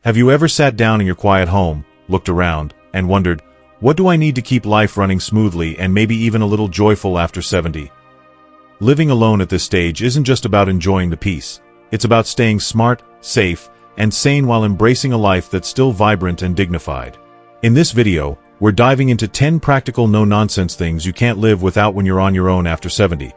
Have you ever sat down in your quiet home, looked around, and wondered, what do I need to keep life running smoothly and maybe even a little joyful after 70? Living alone at this stage isn't just about enjoying the peace. It's about staying smart, safe, and sane while embracing a life that's still vibrant and dignified. In this video, we're diving into 10 practical no-nonsense things you can't live without when you're on your own after 70.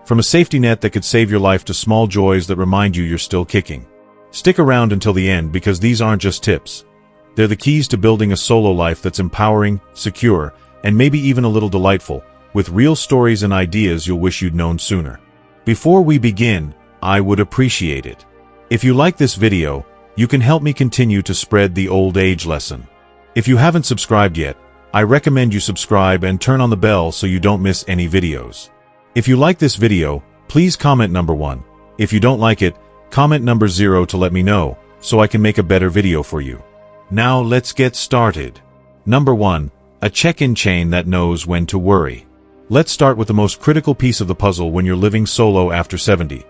From a safety net that could save your life to small joys that remind you you're still kicking. Stick around until the end because these aren't just tips. They're the keys to building a solo life that's empowering, secure, and maybe even a little delightful, with real stories and ideas you'll wish you'd known sooner. Before we begin, I would appreciate it if you like this video, you can help me continue to spread the old age lesson. If you haven't subscribed yet, I recommend you subscribe and turn on the bell so you don't miss any videos. If you like this video, please comment number 1. If you don't like it, comment number 0 to let me know, so I can make a better video for you. Now let's get started. Number 1. A check-in chain that knows when to worry. Let's start with the most critical piece of the puzzle when you're living solo after 70.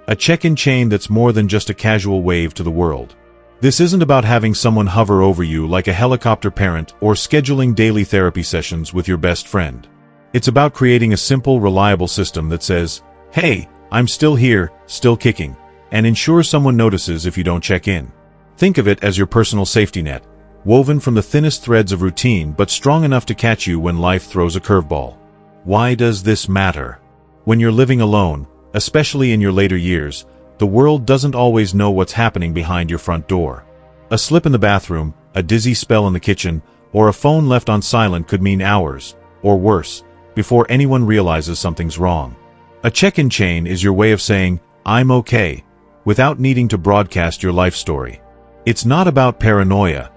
A check-in chain that's more than just a casual wave to the world. This isn't about having someone hover over you like a helicopter parent or scheduling daily therapy sessions with your best friend. It's about creating a simple, reliable system that says, "Hey, I'm still here, still kicking," and ensures someone notices if you don't check in. Think of it as your personal safety net, woven from the thinnest threads of routine but strong enough to catch you when life throws a curveball. Why does this matter? When you're living alone, especially in your later years, the world doesn't always know what's happening behind your front door. A slip in the bathroom, a dizzy spell in the kitchen, or a phone left on silent could mean hours, or worse, before anyone realizes something's wrong. A check-in chain is your way of saying, "I'm okay," without needing to broadcast your life story. It's not about paranoia.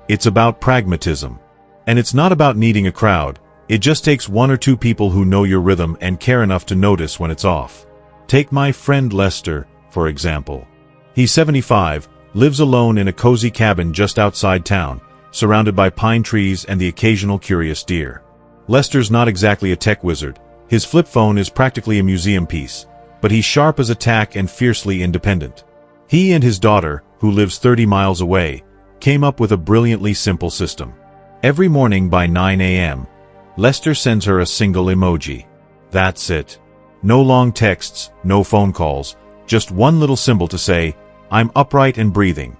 It's about pragmatism. And it's not about needing a crowd. It just takes 1 or 2 people who know your rhythm and care enough to notice when it's off. Take my friend Lester, for example. He's 75, lives alone in a cozy cabin just outside town, surrounded by pine trees and the occasional curious deer. Lester's not exactly a tech wizard. His flip phone is practically a museum piece, but he's sharp as a tack and fiercely independent. He and his daughter, who lives 30 miles away, came up with a brilliantly simple system. Every morning by 9 a.m., Lester sends her a single emoji. That's it. No long texts, no phone calls, just one little symbol to say, "I'm upright and breathing."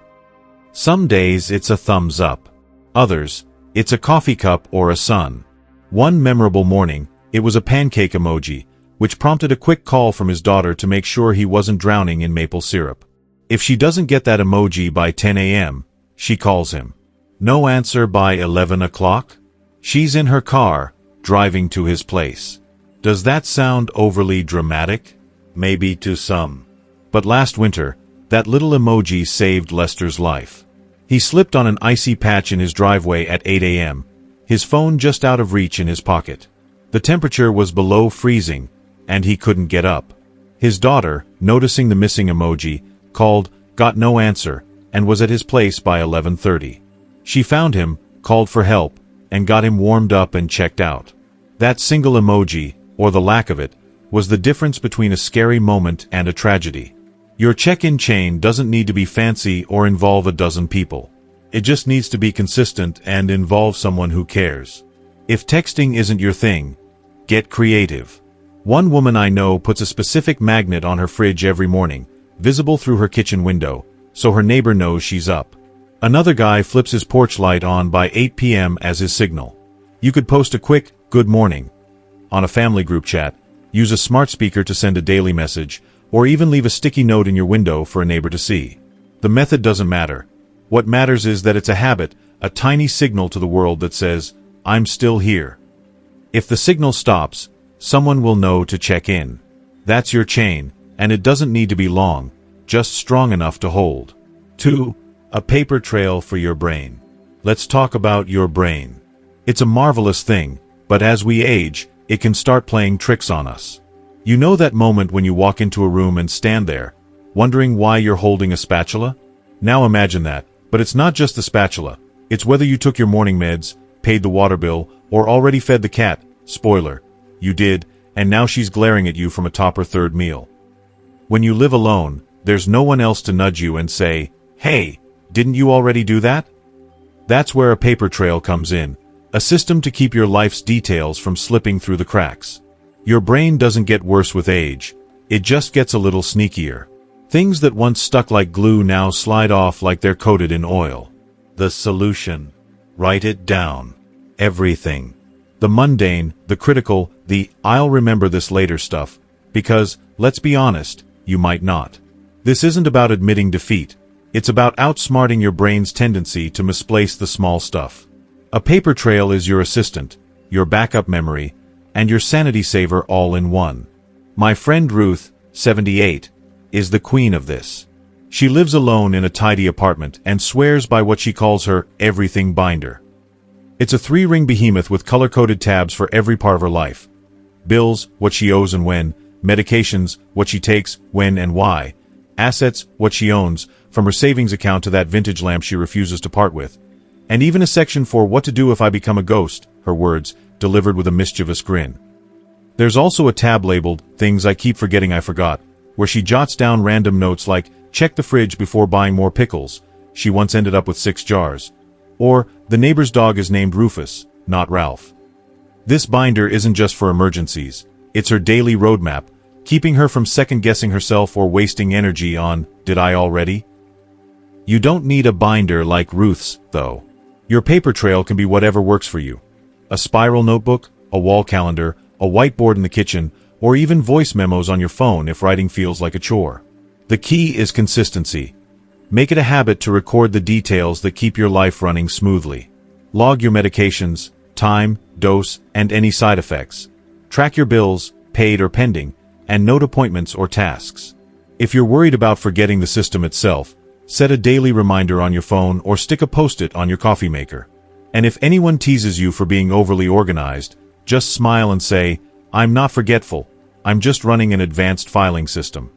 Some days it's a thumbs up. Others, it's a coffee cup or a sun. One memorable morning, it was a pancake emoji, which prompted a quick call from his daughter to make sure he wasn't drowning in maple syrup. If she doesn't get that emoji by 10 a.m., she calls him. No answer by 11 o'clock? She's in her car, driving to his place. Does that sound overly dramatic? Maybe to some. But last winter, that little emoji saved Lester's life. He slipped on an icy patch in his driveway at 8 a.m., his phone just out of reach in his pocket. The temperature was below freezing, and he couldn't get up. His daughter, noticing the missing emoji, called, got no answer, and was at his place by 11:30. She found him, called for help, and got him warmed up and checked out. That single emoji, or the lack of it, was the difference between a scary moment and a tragedy. Your check-in chain doesn't need to be fancy or involve a dozen people. It just needs to be consistent and involve someone who cares. If texting isn't your thing, get creative. One woman I know puts a specific magnet on her fridge every morning, visible through her kitchen window, so her neighbor knows she's up. Another guy flips his porch light on by 8 p.m. as his signal. You could post a quick, "Good morning," on a family group chat, use a smart speaker to send a daily message, or even leave a sticky note in your window for a neighbor to see. The method doesn't matter. What matters is that it's a habit, a tiny signal to the world that says, "I'm still here." If the signal stops, someone will know to check in. That's your chain, and it doesn't need to be long, just strong enough to hold. 2. A paper trail for your brain. Let's talk about your brain. It's a marvelous thing, but as we age, it can start playing tricks on us. You know that moment when you walk into a room and stand there, wondering why you're holding a spatula? Now imagine that, but it's not just the spatula. It's whether you took your morning meds, paid the water bill, or already fed the cat. Spoiler, you did, and now she's glaring at you from atop her 3rd meal. When you live alone, there's no one else to nudge you and say, "Hey, Didn't you already do that? That's where a paper trail comes in, a system to keep your life's details from slipping through the cracks. Your brain doesn't get worse with age, it just gets a little sneakier. Things that once stuck like glue now slide off like they're coated in oil. The solution. Write it down. Everything. The mundane, the critical, the "I'll remember this later" stuff. Because, let's be honest, you might not. This isn't about admitting defeat. It's about outsmarting your brain's tendency to misplace the small stuff. A paper trail is your assistant, your backup memory, and your sanity saver all in one. My friend Ruth, 78, is the queen of this. She lives alone in a tidy apartment and swears by what she calls her everything binder. It's a 3-ring behemoth with color-coded tabs for every part of her life. Bills, what she owes and when; medications, what she takes, when and why; assets, what she owns, from her savings account to that vintage lamp she refuses to part with; and even a section for "what to do if I become a ghost," her words, delivered with a mischievous grin. There's also a tab labeled "Things I Keep Forgetting I Forgot," where she jots down random notes like, "Check the fridge before buying more pickles. She once ended up with 6 jars." Or, "The neighbor's dog is named Rufus, not Ralph." This binder isn't just for emergencies. It's her daily roadmap, keeping her from second-guessing herself or wasting energy on, "Did I already?" You don't need a binder like Ruth's, though. Your paper trail can be whatever works for you. A spiral notebook, a wall calendar, a whiteboard in the kitchen, or even voice memos on your phone if writing feels like a chore. The key is consistency. Make it a habit to record the details that keep your life running smoothly. Log your medications, time, dose, and any side effects. Track your bills, paid or pending, and note appointments or tasks. If you're worried about forgetting the system itself, set a daily reminder on your phone or stick a post-it on your coffee maker. And if anyone teases you for being overly organized, just smile and say, "I'm not forgetful, I'm just running an advanced filing system."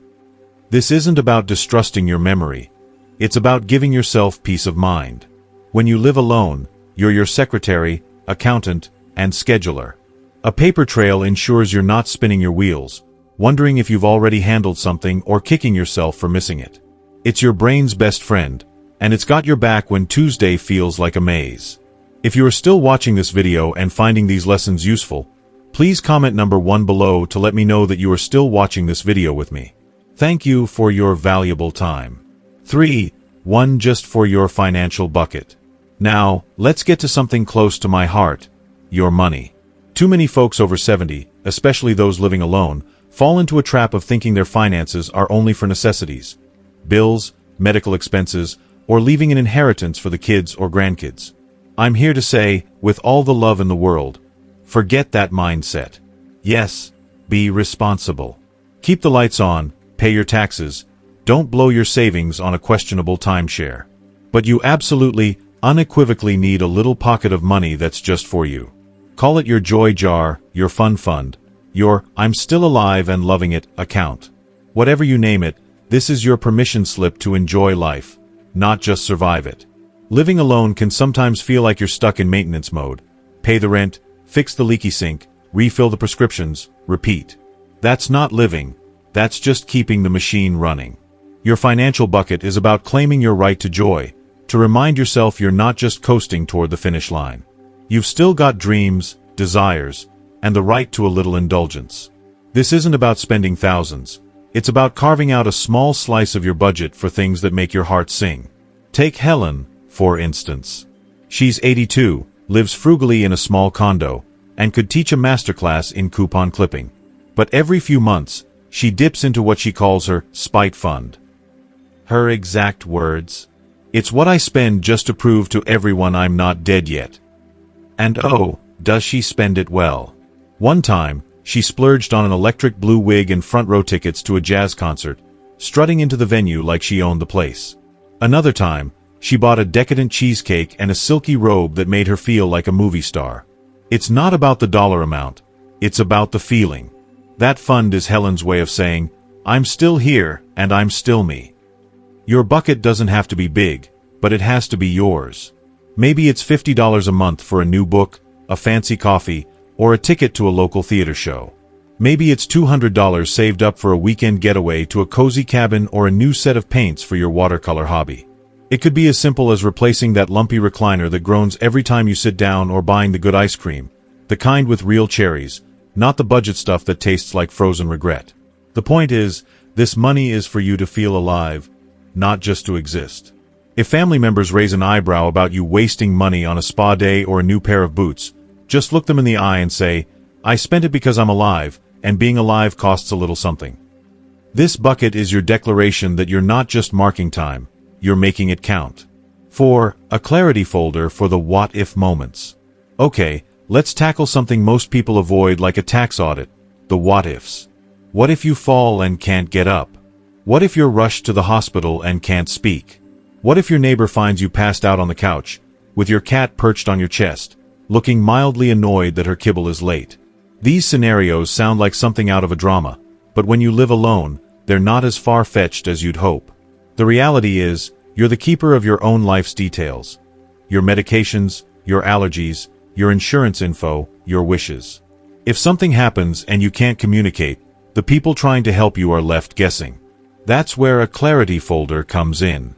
This isn't about distrusting your memory. It's about giving yourself peace of mind. When you live alone, you're your secretary, accountant, and scheduler. A paper trail ensures you're not spinning your wheels, wondering if you've already handled something or kicking yourself for missing it. It's your brain's best friend, and it's got your back when Tuesday feels like a maze. If you are still watching this video and finding these lessons useful, please comment number 1 below to let me know that you are still watching this video with me. Thank you for your valuable time. 3. 1 just for your financial bucket. Now, let's get to something close to my heart: your money. Too many folks over 70, especially those living alone, fall into a trap of thinking their finances are only for necessities: bills, medical expenses, or leaving an inheritance for the kids or grandkids. I'm here to say, with all the love in the world, forget that mindset. Yes, be responsible. Keep the lights on, pay your taxes, don't blow your savings on a questionable timeshare. But you absolutely, unequivocally need a little pocket of money that's just for you. Call it your joy jar, your fun fund, your "I'm still alive and loving it" account. Whatever you name it, this is your permission slip to enjoy life, not just survive it. Living alone can sometimes feel like you're stuck in maintenance mode. Pay the rent, fix the leaky sink, refill the prescriptions, repeat. That's not living. That's just keeping the machine running. Your financial bucket is about claiming your right to joy, to remind yourself you're not just coasting toward the finish line. You've still got dreams, desires, and the right to a little indulgence. This isn't about spending thousands. It's about carving out a small slice of your budget for things that make your heart sing. Take Helen, for instance. She's 82, lives frugally in a small condo, and could teach a masterclass in coupon clipping. But every few months, she dips into what she calls her spite fund. Her exact words: "It's what I spend just to prove to everyone I'm not dead yet." And oh, does she spend it well. One time, she splurged on an electric blue wig and front row tickets to a jazz concert, strutting into the venue like she owned the place. Another time, she bought a decadent cheesecake and a silky robe that made her feel like a movie star. It's not about the dollar amount, it's about the feeling. That fund is Helen's way of saying, "I'm still here, and I'm still me." Your bucket doesn't have to be big, but it has to be yours. Maybe it's $50 a month for a new book, a fancy coffee, or a ticket to a local theater show. Maybe it's $200 saved up for a weekend getaway to a cozy cabin or a new set of paints for your watercolor hobby. It could be as simple as replacing that lumpy recliner that groans every time you sit down, or buying the good ice cream, the kind with real cherries, not the budget stuff that tastes like frozen regret. The point is, this money is for you to feel alive, not just to exist. If family members raise an eyebrow about you wasting money on a spa day or a new pair of boots, just look them in the eye and say, I spent it because I'm alive, and being alive costs a little something. This bucket is your declaration that you're not just marking time, you're making it count. 4. A clarity folder for the what-if moments. Okay, let's tackle something most people avoid like a tax audit, the what-ifs. What if you fall and can't get up? What if you're rushed to the hospital and can't speak? What if your neighbor finds you passed out on the couch, with your cat perched on your chest, looking mildly annoyed that her kibble is late? These scenarios sound like something out of a drama, but when you live alone, they're not as far-fetched as you'd hope. The reality is, you're the keeper of your own life's details. Your medications, your allergies, your insurance info, your wishes. If something happens and you can't communicate, the people trying to help you are left guessing. That's where a clarity folder comes in.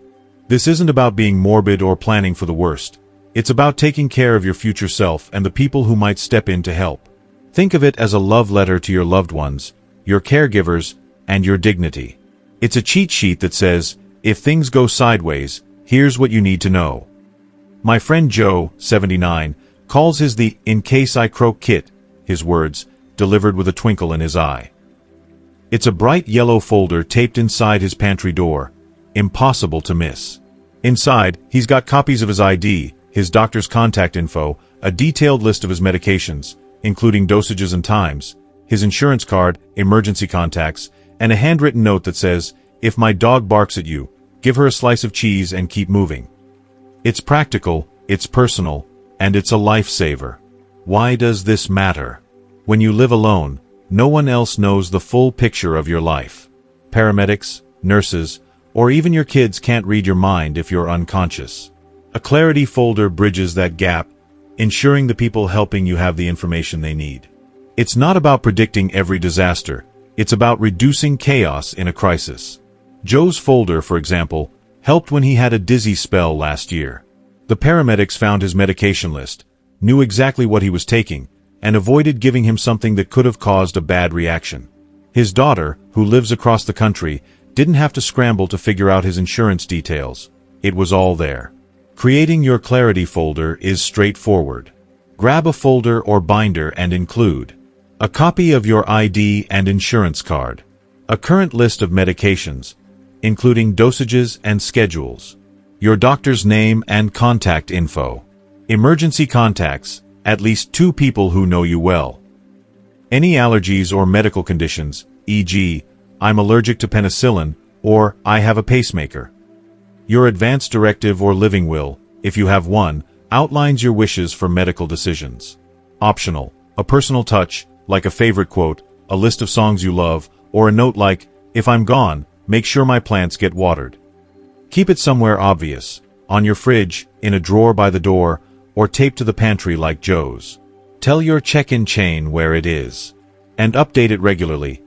This isn't about being morbid or planning for the worst. It's about taking care of your future self and the people who might step in to help. Think of it as a love letter to your loved ones, your caregivers, and your dignity. It's a cheat sheet that says, if things go sideways, here's what you need to know. My friend Joe, 79, calls his the "in case I croak" kit, his words, delivered with a twinkle in his eye. It's a bright yellow folder taped inside his pantry door, impossible to miss. Inside, he's got copies of his ID, his doctor's contact info, a detailed list of his medications, including dosages and times, his insurance card, emergency contacts, and a handwritten note that says, if my dog barks at you, give her a slice of cheese and keep moving. It's practical, it's personal, and it's a lifesaver. Why does this matter? When you live alone, no one else knows the full picture of your life. Paramedics, nurses, or even your kids can't read your mind if you're unconscious. A clarity folder bridges that gap, ensuring the people helping you have the information they need. It's not about predicting every disaster, it's about reducing chaos in a crisis. Joe's folder, for example, helped when he had a dizzy spell last year. The paramedics found his medication list, knew exactly what he was taking, and avoided giving him something that could have caused a bad reaction. His daughter, who lives across the country, didn't have to scramble to figure out his insurance details. It was all there. Creating your clarity folder is straightforward. Grab a folder or binder and include a copy of your ID and insurance card, a current list of medications, including dosages and schedules, your doctor's name and contact info, emergency contacts, at least 2 people who know you well, any allergies or medical conditions, e.g., I'm allergic to penicillin, or I have a pacemaker. Your advance directive or living will, if you have one, outlines your wishes for medical decisions. Optional, a personal touch, like a favorite quote, a list of songs you love, or a note like, if I'm gone, make sure my plants get watered. Keep it somewhere obvious, on your fridge, in a drawer by the door, or taped to the pantry like Joe's. Tell your check-in chain where it is. And update it regularly.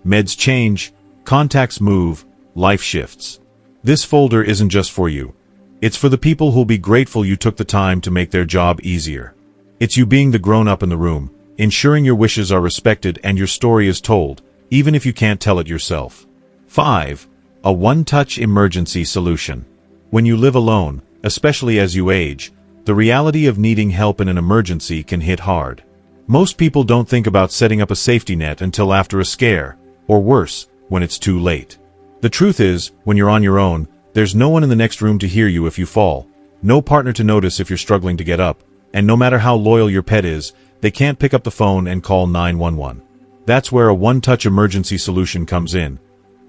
Meds change, contacts move, life shifts. This folder isn't just for you. It's for the people who'll be grateful you took the time to make their job easier. It's you being the grown-up in the room, ensuring your wishes are respected and your story is told, even if you can't tell it yourself. 5. A one-touch emergency solution. When you live alone, especially as you age, the reality of needing help in an emergency can hit hard. Most people don't think about setting up a safety net until after a scare, or worse, when it's too late. The truth is, when you're on your own, there's no one in the next room to hear you if you fall, no partner to notice if you're struggling to get up, and no matter how loyal your pet is, they can't pick up the phone and call 911. That's where a one-touch emergency solution comes in.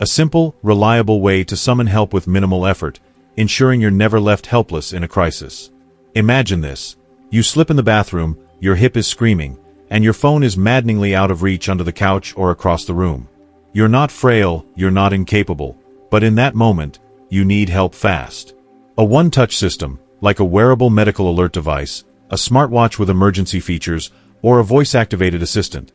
A simple, reliable way to summon help with minimal effort, ensuring you're never left helpless in a crisis. Imagine this. You slip in the bathroom, your hip is screaming, and your phone is maddeningly out of reach under the couch or across the room. You're not frail, you're not incapable, but in that moment, you need help fast. A one-touch system, like a wearable medical alert device, a smartwatch with emergency features, or a voice-activated assistant,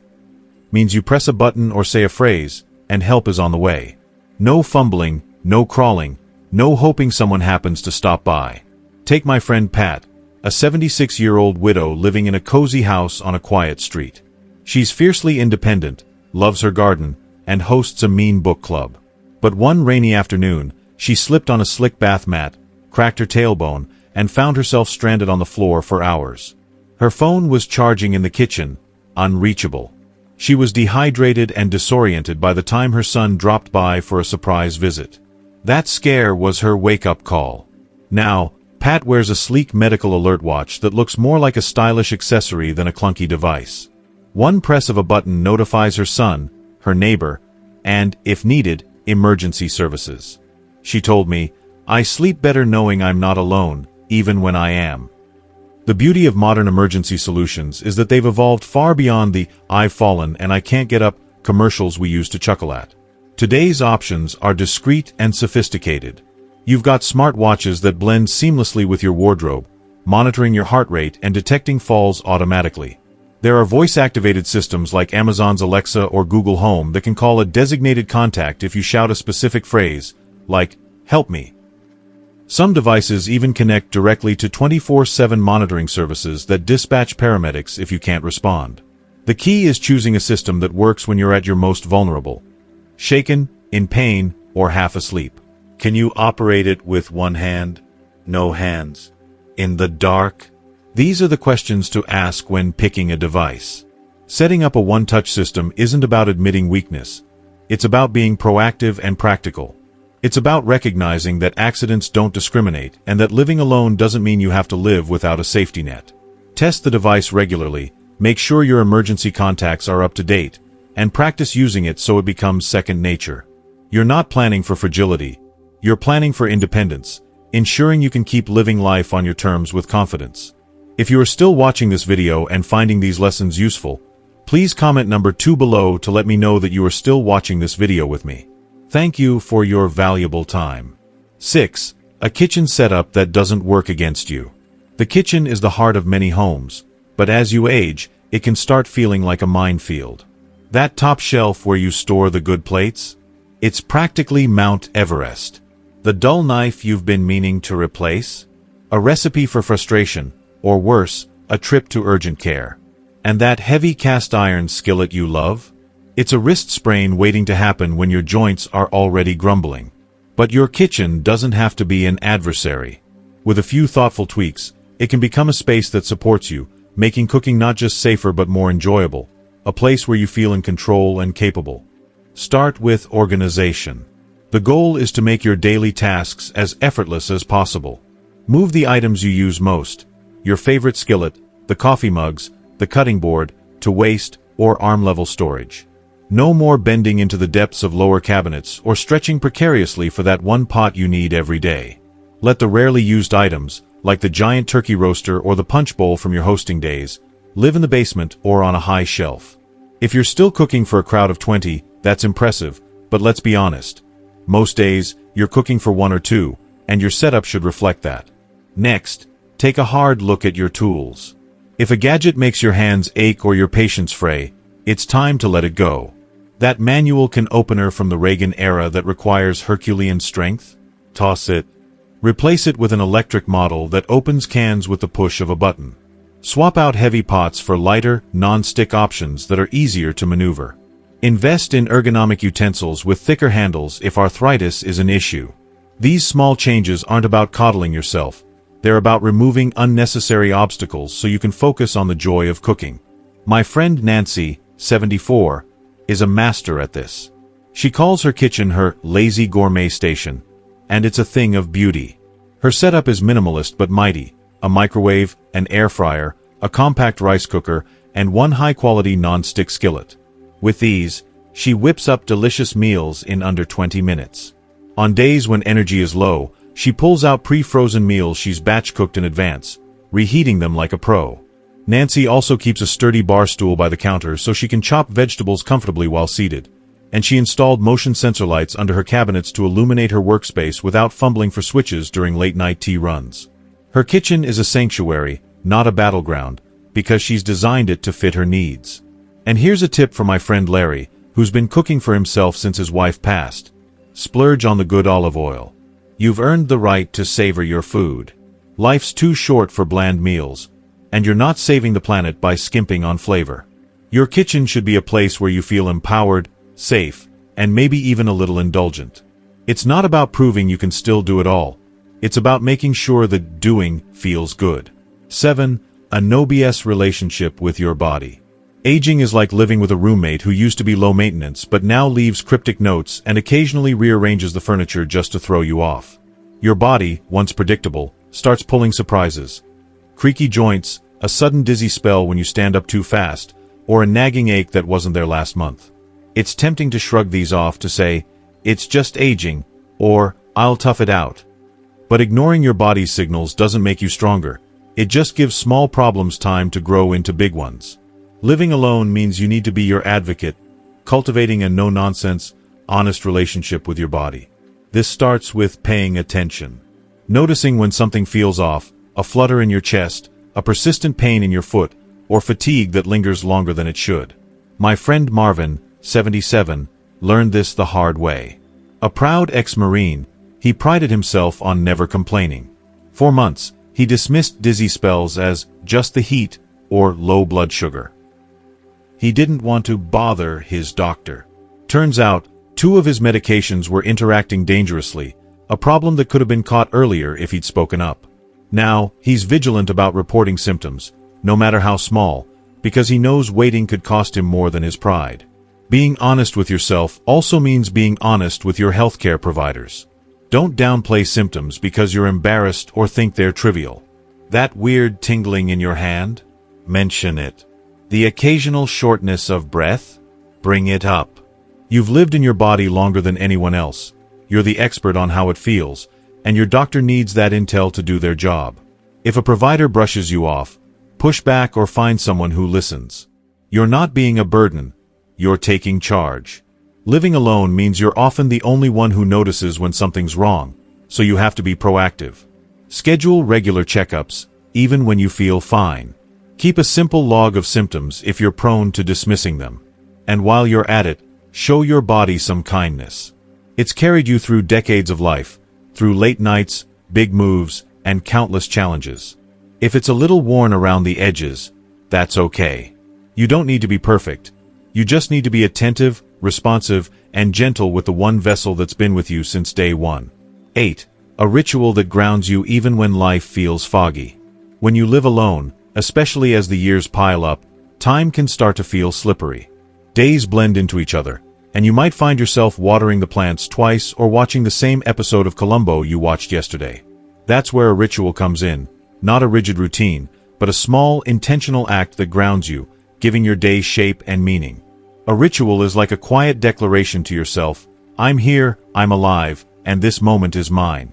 means you press a button or say a phrase, and help is on the way. No fumbling, no crawling, No hoping someone happens to stop by. Take my friend Pat, a 76-year-old widow living in a cozy house on a quiet street. She's fiercely independent, loves her garden, and hosts a mean book club. But one rainy afternoon, she slipped on a slick bath mat, cracked her tailbone, and found herself stranded on the floor for hours. Her phone was charging in the kitchen, unreachable. She was dehydrated and disoriented by the time her son dropped by for a surprise visit. That scare was her wake-up call. Now, Pat wears a sleek medical alert watch that looks more like a stylish accessory than a clunky device. One press of a button notifies her son, her neighbor, and, if needed, emergency services. She told me, "I sleep better knowing I'm not alone, even when I am." The beauty of modern emergency solutions is that they've evolved far beyond the "I've fallen and I can't get up" commercials we used to chuckle at. Today's options are discreet and sophisticated. You've got smart watches that blend seamlessly with your wardrobe, monitoring your heart rate and detecting falls automatically. There are voice-activated systems like Amazon's Alexa or Google Home that can call a designated contact if you shout a specific phrase, like, "Help me." Some devices even connect directly to 24/7 monitoring services that dispatch paramedics if you can't respond. The key is choosing a system that works when you're at your most vulnerable. Shaken, in pain, or half asleep. Can you operate it with one hand? No hands. In the dark? These are the questions to ask when picking a device. Setting up a one-touch system isn't about admitting weakness. It's about being proactive and practical. It's about recognizing that accidents don't discriminate and that living alone doesn't mean you have to live without a safety net. Test the device regularly, make sure your emergency contacts are up to date, and practice using it so it becomes second nature. You're not planning for fragility. You're planning for independence, ensuring you can keep living life on your terms with confidence. If you are still watching this video and finding these lessons useful, please comment number 2 below to let me know that you are still watching this video with me. Thank you for your valuable time. 6. A kitchen setup that doesn't work against you. The kitchen is the heart of many homes, but as you age, it can start feeling like a minefield. That top shelf where you store the good plates? It's practically Mount Everest. The dull knife you've been meaning to replace? A recipe for frustration, or worse, a trip to urgent care. And that heavy cast iron skillet you love? It's a wrist sprain waiting to happen when your joints are already grumbling. But your kitchen doesn't have to be an adversary. With a few thoughtful tweaks, it can become a space that supports you, making cooking not just safer but more enjoyable, a place where you feel in control and capable. Start with organization. The goal is to make your daily tasks as effortless as possible. Move the items you use most, your favorite skillet, the coffee mugs, the cutting board, to waste or arm-level storage. No more bending into the depths of lower cabinets or stretching precariously for that one pot you need every day. Let the rarely used items, like the giant turkey roaster or the punch bowl from your hosting days, live in the basement or on a high shelf. If you're still cooking for a crowd of 20, that's impressive, but let's be honest. Most days, you're cooking for 1 or 2, and your setup should reflect that. Next, take a hard look at your tools. If a gadget makes your hands ache or your patience fray, it's time to let it go. That manual can opener from the Reagan era that requires Herculean strength? Toss it. Replace it with an electric model that opens cans with the push of a button. Swap out heavy pots for lighter, non-stick options that are easier to maneuver. Invest in ergonomic utensils with thicker handles if arthritis is an issue. These small changes aren't about coddling yourself. They're about removing unnecessary obstacles so you can focus on the joy of cooking. My friend Nancy, 74, is a master at this. She calls her kitchen her lazy gourmet station, and it's a thing of beauty. Her setup is minimalist but mighty: a microwave, an air fryer, a compact rice cooker, and one high-quality non-stick skillet. With these, she whips up delicious meals in under 20 minutes. On days when energy is low, she pulls out pre-frozen meals she's batch-cooked in advance, reheating them like a pro. Nancy also keeps a sturdy bar stool by the counter so she can chop vegetables comfortably while seated, and she installed motion sensor lights under her cabinets to illuminate her workspace without fumbling for switches during late-night tea runs. Her kitchen is a sanctuary, not a battleground, because she's designed it to fit her needs. And here's a tip from my friend Larry, who's been cooking for himself since his wife passed. Splurge on the good olive oil. You've earned the right to savor your food. Life's too short for bland meals, and you're not saving the planet by skimping on flavor. Your kitchen should be a place where you feel empowered, safe, and maybe even a little indulgent. It's not about proving you can still do it all. It's about making sure that doing feels good. 7. A no BS relationship with your body. Aging is like living with a roommate who used to be low maintenance but now leaves cryptic notes and occasionally rearranges the furniture just to throw you off. Your body, once predictable, starts pulling surprises. Creaky joints, a sudden dizzy spell when you stand up too fast, or a nagging ache that wasn't there last month. It's tempting to shrug these off to say, "It's just aging," or "I'll tough it out." But ignoring your body's signals doesn't make you stronger. It just gives small problems time to grow into big ones. Living alone means you need to be your advocate, cultivating a no-nonsense, honest relationship with your body. This starts with paying attention. Noticing when something feels off, a flutter in your chest, a persistent pain in your foot, or fatigue that lingers longer than it should. My friend Marvin, 77, learned this the hard way. A proud ex-Marine, he prided himself on never complaining. For months, he dismissed dizzy spells as just the heat or low blood sugar. He didn't want to bother his doctor. Turns out, 2 of his medications were interacting dangerously, a problem that could have been caught earlier if he'd spoken up. Now, he's vigilant about reporting symptoms, no matter how small, because he knows waiting could cost him more than his pride. Being honest with yourself also means being honest with your healthcare providers. Don't downplay symptoms because you're embarrassed or think they're trivial. That weird tingling in your hand? Mention it. The occasional shortness of breath? Bring it up. You've lived in your body longer than anyone else. You're the expert on how it feels, and your doctor needs that intel to do their job. If a provider brushes you off, push back or find someone who listens. You're not being a burden. You're taking charge. Living alone means you're often the only one who notices when something's wrong, so you have to be proactive. Schedule regular checkups, even when you feel fine. Keep a simple log of symptoms if you're prone to dismissing them. And while you're at it, show your body some kindness. It's carried you through decades of life, through late nights, big moves, and countless challenges. If it's a little worn around the edges, that's okay. You don't need to be perfect. You just need to be attentive, responsive, and gentle with the one vessel that's been with you since day one. 8. A ritual that grounds you even when life feels foggy. When you live alone, especially as the years pile up, time can start to feel slippery. Days blend into each other, and you might find yourself watering the plants twice or watching the same episode of Columbo you watched yesterday. That's where a ritual comes in, not a rigid routine, but a small, intentional act that grounds you, giving your day shape and meaning. A ritual is like a quiet declaration to yourself, "I'm here, I'm alive, and this moment is mine."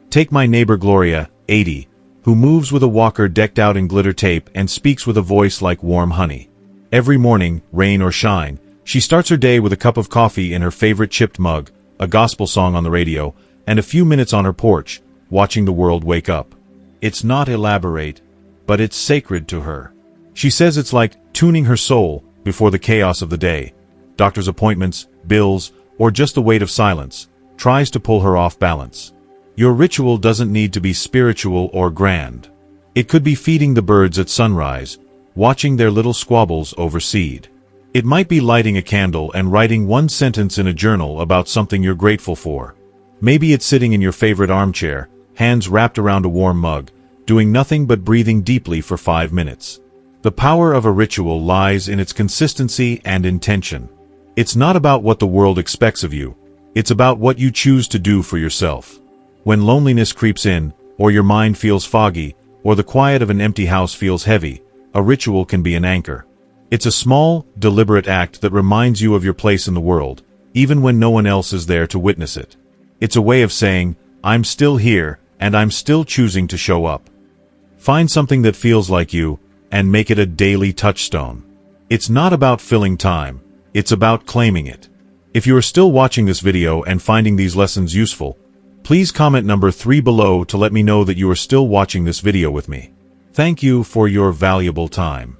Take my neighbor Gloria, 80, who moves with a walker decked out in glitter tape and speaks with a voice like warm honey. Every morning, rain or shine, she starts her day with a cup of coffee in her favorite chipped mug, a gospel song on the radio, and a few minutes on her porch, watching the world wake up. It's not elaborate, but it's sacred to her. She says it's like tuning her soul before the chaos of the day. Doctor's appointments, bills, or just the weight of silence tries to pull her off balance. Your ritual doesn't need to be spiritual or grand. It could be feeding the birds at sunrise, watching their little squabbles over seed. It might be lighting a candle and writing one sentence in a journal about something you're grateful for. Maybe it's sitting in your favorite armchair, hands wrapped around a warm mug, doing nothing but breathing deeply for 5 minutes. The power of a ritual lies in its consistency and intention. It's not about what the world expects of you. It's about what you choose to do for yourself. When loneliness creeps in, or your mind feels foggy, or the quiet of an empty house feels heavy, a ritual can be an anchor. It's a small, deliberate act that reminds you of your place in the world, even when no one else is there to witness it. It's a way of saying, "I'm still here, and I'm still choosing to show up." Find something that feels like you, and make it a daily touchstone. It's not about filling time, it's about claiming it. If you are still watching this video and finding these lessons useful, please comment number 3 below to let me know that you are still watching this video with me. Thank you for your valuable time.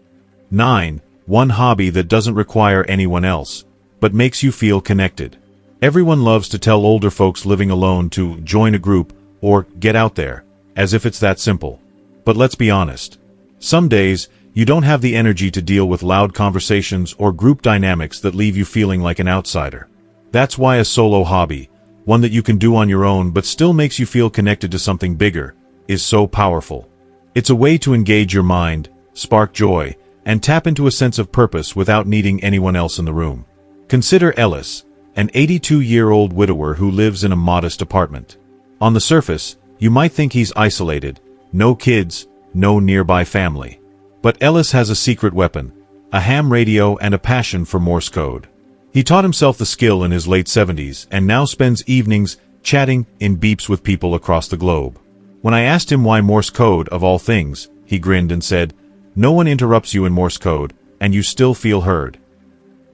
9. One hobby that doesn't require anyone else, but makes you feel connected. Everyone loves to tell older folks living alone to join a group or get out there, as if it's that simple. But let's be honest. Some days, you don't have the energy to deal with loud conversations or group dynamics that leave you feeling like an outsider. That's why a solo hobby, one that you can do on your own but still makes you feel connected to something bigger, is so powerful. It's a way to engage your mind, spark joy, and tap into a sense of purpose without needing anyone else in the room. Consider Ellis, an 82-year-old widower who lives in a modest apartment. On the surface, you might think he's isolated, no kids, no nearby family. But Ellis has a secret weapon, a ham radio and a passion for Morse code. He taught himself the skill in his late 70s and now spends evenings chatting in beeps with people across the globe. When I asked him why Morse code, of all things, he grinned and said, "No one interrupts you in Morse code, and you still feel heard."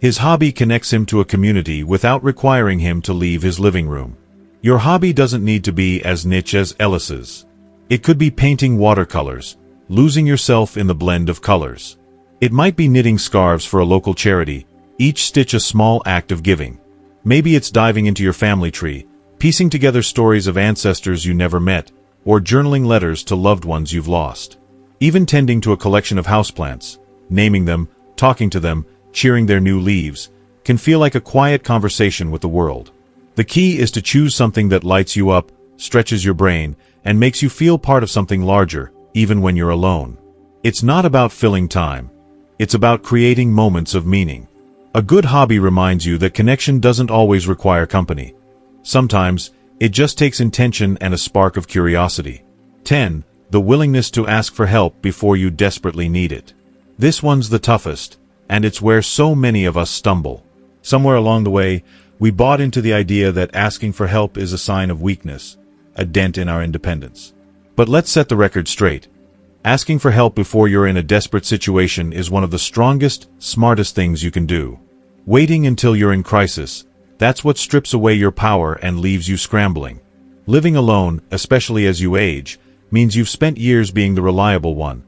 His hobby connects him to a community without requiring him to leave his living room. Your hobby doesn't need to be as niche as Ellis's. It could be painting watercolors, losing yourself in the blend of colors. It might be knitting scarves for a local charity, each stitch a small act of giving. Maybe it's diving into your family tree, piecing together stories of ancestors you never met, or journaling letters to loved ones you've lost. Even tending to a collection of houseplants, naming them, talking to them, cheering their new leaves, can feel like a quiet conversation with the world. The key is to choose something that lights you up, stretches your brain, and makes you feel part of something larger, even when you're alone. It's not about filling time. It's about creating moments of meaning. A good hobby reminds you that connection doesn't always require company. Sometimes, it just takes intention and a spark of curiosity. 10. The willingness to ask for help before you desperately need it. This one's the toughest, and it's where so many of us stumble. Somewhere along the way, we bought into the idea that asking for help is a sign of weakness, a dent in our independence. But let's set the record straight. Asking for help before you're in a desperate situation is one of the strongest, smartest things you can do. Waiting until you're in crisis, that's what strips away your power and leaves you scrambling. Living alone, especially as you age, means you've spent years being the reliable one.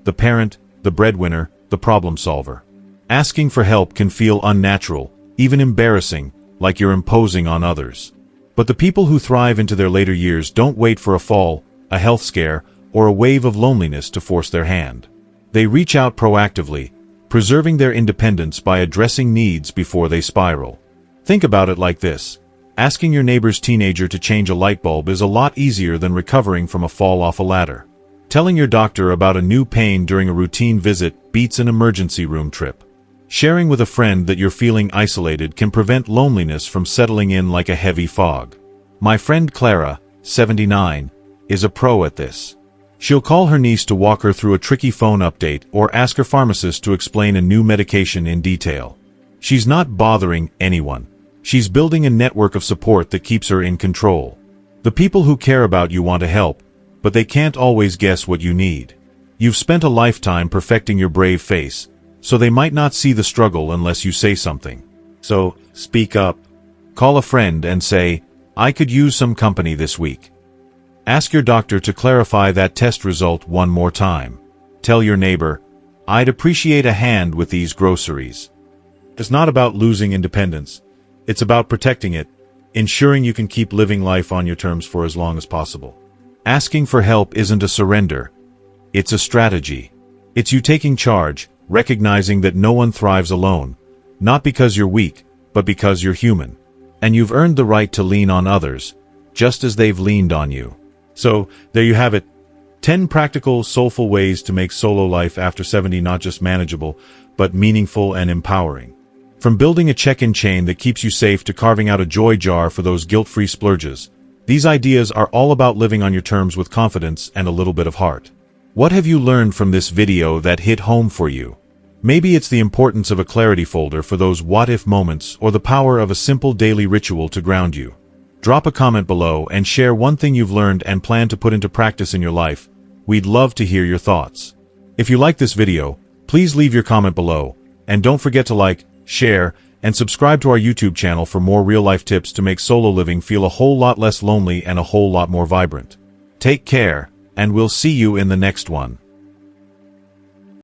The parent, the breadwinner, the problem solver. Asking for help can feel unnatural, even embarrassing, like you're imposing on others. But the people who thrive into their later years don't wait for a fall, a health scare, or a wave of loneliness to force their hand. They reach out proactively, preserving their independence by addressing needs before they spiral. Think about it like this. Asking your neighbor's teenager to change a light bulb is a lot easier than recovering from a fall off a ladder. Telling your doctor about a new pain during a routine visit beats an emergency room trip. Sharing with a friend that you're feeling isolated can prevent loneliness from settling in like a heavy fog. My friend Clara, 79, is a pro at this. She'll call her niece to walk her through a tricky phone update or ask her pharmacist to explain a new medication in detail. She's not bothering anyone. She's building a network of support that keeps her in control. The people who care about you want to help, but they can't always guess what you need. You've spent a lifetime perfecting your brave face, so they might not see the struggle unless you say something. So, speak up. Call a friend and say, "I could use some company this week." Ask your doctor to clarify that test result one more time. Tell your neighbor, "I'd appreciate a hand with these groceries." It's not about losing independence. It's about protecting it, ensuring you can keep living life on your terms for as long as possible. Asking for help isn't a surrender. It's a strategy. It's you taking charge, recognizing that no one thrives alone, not because you're weak, but because you're human. And you've earned the right to lean on others, just as they've leaned on you. So, there you have it. 10 practical, soulful ways to make solo life after 70 not just manageable, but meaningful and empowering. From building a check-in chain that keeps you safe to carving out a joy jar for those guilt-free splurges, these ideas are all about living on your terms with confidence and a little bit of heart. What have you learned from this video that hit home for you? Maybe it's the importance of a clarity folder for those what-if moments or the power of a simple daily ritual to ground you. Drop a comment below and share one thing you've learned and plan to put into practice in your life. We'd love to hear your thoughts. If you like this video, please leave your comment below, and don't forget to like, share, and subscribe to our YouTube channel for more real-life tips to make solo living feel a whole lot less lonely and a whole lot more vibrant. Take care, and we'll see you in the next one.